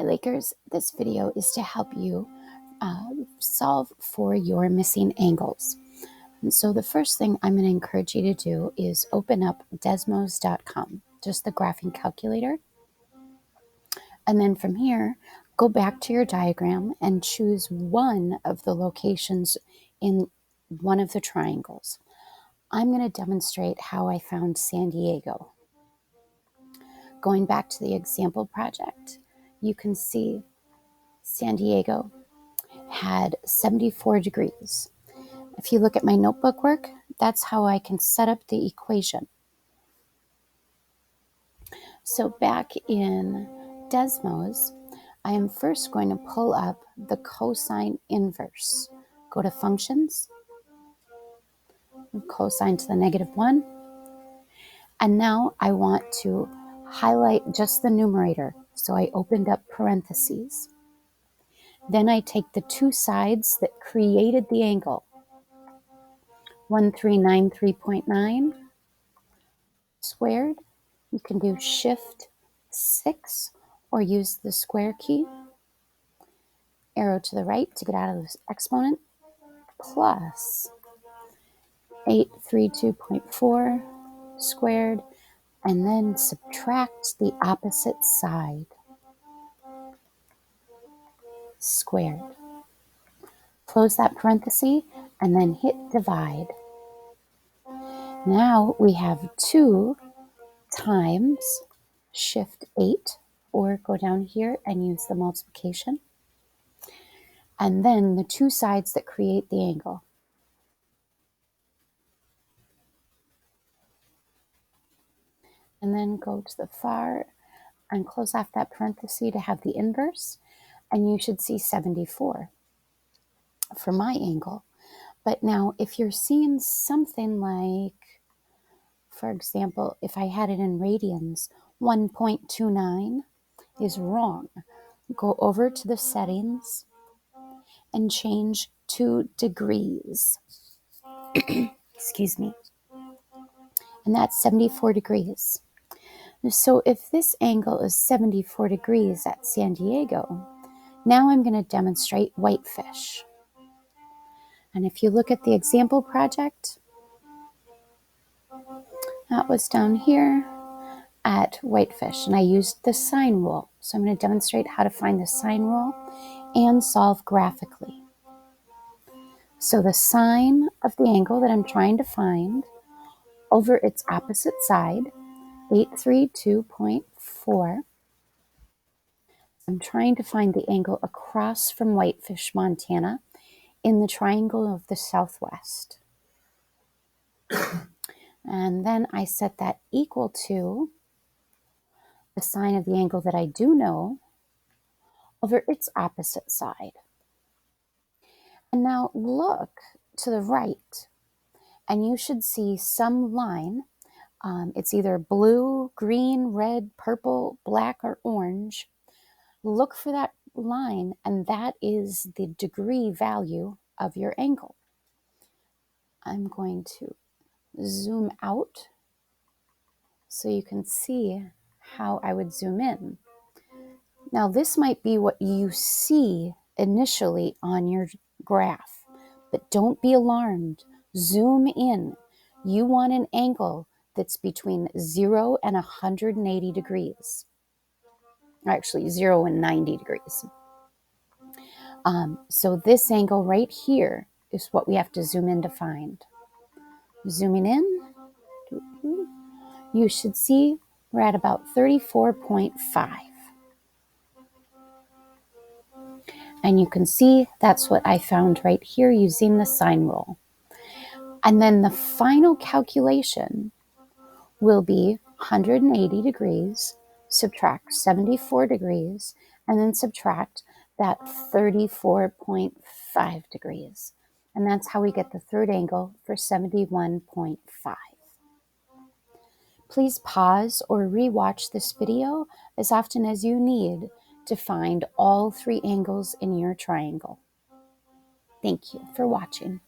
Hi Lakers, this video is to help you solve for your missing angles. And so the first thing I'm going to encourage you to do is open up Desmos.com, just the graphing calculator. And then from here, go back to your diagram and choose one of the locations in one of the triangles. I'm going to demonstrate how I found San Diego. Going back to the example project, you can see San Diego had 74 degrees. If you look at my notebook work, that's how I can set up the equation. So back in Desmos, I am first going to pull up the cosine inverse. Go to functions, cosine to the -1. And now I want to highlight just the numerator. So I opened up parentheses. Then I take the two sides that created the angle, 1393.9 squared. You can do shift 6 or use the square key, arrow to the right to get out of this exponent, plus 832.4 squared, and then subtract the opposite side, squared. Close that parenthesis and then hit divide. Now we have 2 times shift 8, or go down here and use the multiplication, and then the two sides that create the angle. And then go to the far and close off that parenthesis to have the inverse, and you should see 74 for my angle. But now if you're seeing something like, for example, if I had it in radians, 1.29 is wrong. Go over to the settings and change to degrees. Excuse me. And that's 74 degrees. So if this angle is 74 degrees at San Diego, now I'm going to demonstrate whitefish. And if you look at the example project, that was down here at whitefish, and I used the sine rule. So I'm going to demonstrate how to find the sine rule and solve graphically. So the sine of the angle that I'm trying to find over its opposite side, 832.4. I'm trying to find the angle across from Whitefish, Montana, in the triangle of the Southwest. And then I set that equal to the sine of the angle that I do know over its opposite side. And now look to the right, and you should see some line. It's either blue, green, red, purple, black, or orange. Look for that line, and that is the degree value of your angle. I'm going to zoom out so you can see how I would zoom in. Now this might be what you see initially on your graph, but don't be alarmed. Zoom in. You want an angle that's between 0 and 180 degrees. Actually, 0 and 90 degrees. So this angle right here is what we have to zoom in to find. Zooming in, you should see we're at about 34.5. And you can see that's what I found right here using the sine rule. And then the final calculation will be 180 degrees, subtract 74 degrees, and then subtract that 34.5 degrees. And that's how we get the third angle for 71.5. Please pause or rewatch this video as often as you need to find all 3 angles in your triangle. Thank you for watching.